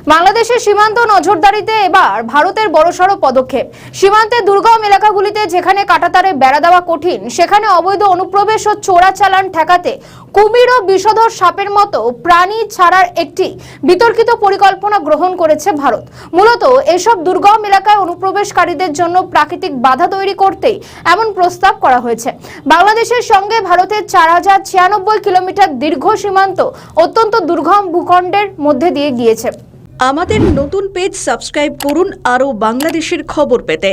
বাংলাদেশের সীমান্ত নজরদারিতে এবার ভারতের বড়সড় পদক্ষেপ। সীমান্তের দুর্গম এলাকাগুলিতে যেখানে কাঁটাতারে বেড়া দেওয়া কঠিন, সেখানে অবৈধ অনুপ্রবেশ ও চোরাচালান ঠেকাতে কুমির ও বিষধর সাপের মতো প্রাণী ছাড়ার একটি বিতর্কিত পরিকল্পনা গ্রহণ করেছে ভারত। মূলত এসব দুর্গম এলাকায় অনুপ্রবেশকারীদের জন্য প্রাকৃতিক বাধা তৈরি করতেই এমন প্রস্তাব করা হয়েছে। বাংলাদেশের সঙ্গে ভারতের 4096 কিলোমিটার দীর্ঘ সীমান্ত অত্যন্ত দুর্গম ভূখণ্ডের মধ্যে দিয়ে গিয়েছে। আমাদের নতুন পেজ সাবস্ক্রাইব করুন আরও বাংলাদেশের খবর পেতে।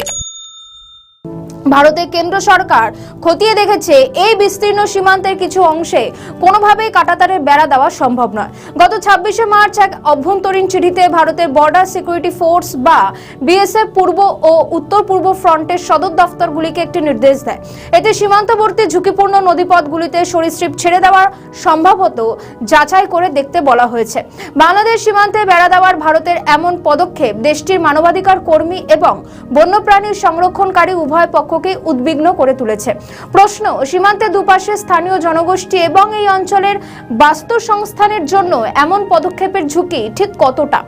ভারতের কেন্দ্র সরকার খতিয়ে দেখেছে এই বিস্তীর্ণ সীমান্তের কিছু অংশে কোনোভাবেই কাঁটাতারের বেড়া দেওয়া সম্ভব নয়। গত 26শে মার্চ এক অভ্যন্তরীণ চিঠিতে ভারতের বর্ডার সিকিউরিটি ফোর্স বা বিএসএফ পূর্ব ও উত্তর পূর্ব ফ্রন্টের সদর দফতরগুলিকে একটি নির্দেশ দেয়। এতে সীমান্তবর্তী ঝুঁকিপূর্ণ নদীপথগুলিতে সরীসৃপ ছেড়ে দেওয়ার সম্ভাবত যাচাই করে দেখতে বলা হয়েছে। বাংলাদেশ সীমান্তে বেড়া দেওয়ার ভারতের এমন পদক্ষেপ দেশটির মানবাধিকার কর্মী এবং বন্যপ্রাণী সংরক্ষণকারী উভয় পক্ষকে উদ্বিগ্ন করে তুলেছে। প্রশ্ন, সীমান্তের দুপাশে স্থানীয় জনগোষ্ঠী এবং এই অঞ্চলের বাস্তুসংস্থানের জন্য এমন পদক্ষেপের ঝুঁকি ঠিক কতটা?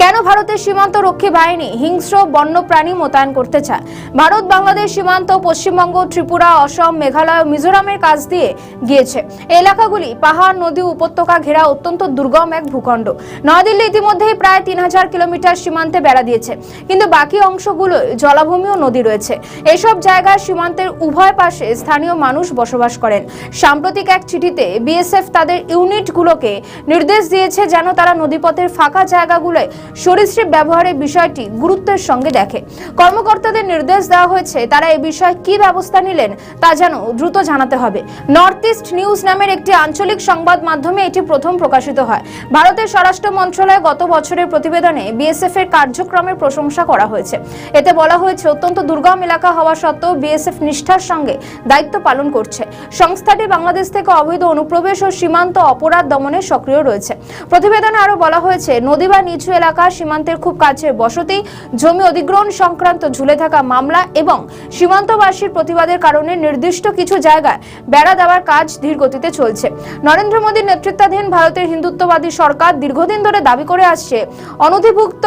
কেন ভারতের সীমান্ত রক্ষী বাহিনী হিংস্র বন্যপ্রাণী মোতায়েন করতে চায়? ভারত বাংলাদেশ সীমান্ত পশ্চিমবঙ্গ, ত্রিপুরা, অসম, মেঘালয়, মিজোরামের কাছ দিয়ে গিয়েছে। এলাকাগুলি পাহাড়, নদী, উপত্যকা ঘেরা অত্যন্ত দুর্গম এক ভূখণ্ড। নয়াদিল্লি ইতিমধ্যেই প্রায় 3000 কিলোমিটার সীমান্তে বেড়া দিয়েছে, কিন্তু বাকি অংশগুলো জলাভূমি ও নদী রয়েছে। এসব জায়গায় সীমান্তের উভয় পাশে স্থানীয় মানুষ বসবাস করেন। সাম্প্রতিক এক চিঠিতে বিএসএফ তাদের ইউনিটগুলোকে নির্দেশ দিয়েছে যেন তারা নদীপথের ফাঁকা জায়গাগুলোয় সরীসৃপ ব্যবহারের বিষয়টি গুরুত্বের সঙ্গে দেখে। কর্মকর্তাদের নির্দেশ দেওয়া হয়েছে তারা এই বিষয়ে কি ব্যবস্থা নিলেন তা যেন দ্রুত জানাতে হবে। নর্থ ইস্ট নিউজ নামের একটি আঞ্চলিক সংবাদ মাধ্যমে এটি প্রথম প্রকাশিত হয়। ভারতের স্বরাষ্ট্র মন্ত্রণালয় গত বছরের প্রতিবেদনে বিএসএফ এর কার্যক্রমের প্রশংসা করা হয়েছে। এতে বলা হয়েছে অত্যন্ত দুর্গম এলাকা হওয়া সত্ত্বেও বিএসএফ নিষ্ঠার সঙ্গে দায়িত্ব পালন করছে। সংস্থাটি বাংলাদেশ থেকে অবৈধ অনুপ্রবেশ ও সীমান্ত অপরাধ দমনে সক্রিয় রয়েছে। প্রতিবেদনে আরো বলা হয়েছে নদী বা নিচু এলাকা, সীমান্তের খুব কাছে বসতি, জমি অধিগ্রহণ সংক্রান্ত ঝুলে থাকা মামলা এবং সীমান্তবাসীর প্রতিবাদের কারণে নির্দিষ্ট কিছু জায়গায় বেড়া দেওয়ার কাজ ধীর গতিতে চলছে। নরেন্দ্র মোদীর নেতৃত্বাধীন ভারতের হিন্দুত্ববাদী সরকার দীর্ঘদিন ধরে দাবি করে আসছে অনধিভুক্ত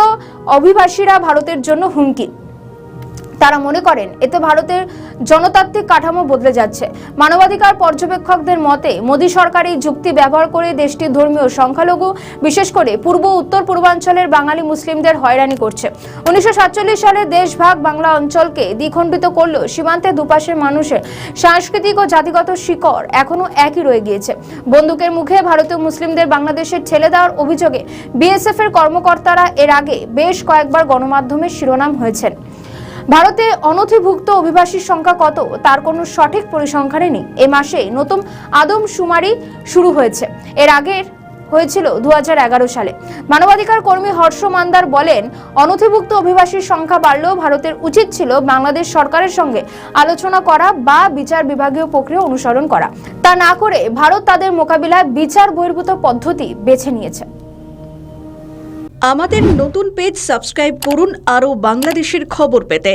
অভিবাসীরা ভারতের জন্য হুমকি। তারা মনে করেন এতে ভারতের জনতান্ত্রিক কাঠামো বদলে যাচ্ছে। মানবাধিকার পর্যবেক্ষকদের মতে মোদী সরকার এই যুক্তি ব্যবহার করে দেশটির ধর্মীয় সংখ্যালঘু, বিশেষ করে পূর্ব উত্তর পূর্বাঞ্চলের বাঙালি মুসলিমদের হয়রানি করছে। 1947 সালে দেশভাগ বাংলা অঞ্চলকে দ্বিখণ্ডিত করলেও সীমান্তের দুপাশের মানুষের সাংস্কৃতিক ও জাতিগত শিকড় এখনো একই রয়ে গিয়েছে। বন্দুকের মুখে ভারতীয় মুসলিমদের বাংলাদেশে ঠেলে দেওয়ার অভিযোগে বিএসএফ এর কর্মকর্তারা এর আগে বেশ কয়েকবার গণমাধ্যমের শিরোনাম হয়েছেন। ভারতে অনধিভুক্ত অভিবাসীর সংখ্যা কত তার কোনো সঠিক পরিসংখ্যান নেই। এ মাসে নতুন আদমশুমারি শুরু হয়েছে। এর আগের হয়েছিল 2011 সালে। মানবাধিকার কর্মী হর্ষ মান্দার বলেন, অনধিভুক্ত অভিবাসীর সংখ্যা বাড়লেও ভারতের উচিত ছিল বাংলাদেশ সরকারের সঙ্গে আলোচনা করা বা বিচার বিভাগীয় প্রক্রিয়া অনুসরণ করা। তা না করে ভারত তাদের মোকাবিলায় বিচার বহির্ভূত পদ্ধতি বেছে নিয়েছে। আমাদের নতুন পেজ সাবস্ক্রাইব করুন আরও বাংলাদেশের খবর পেতে।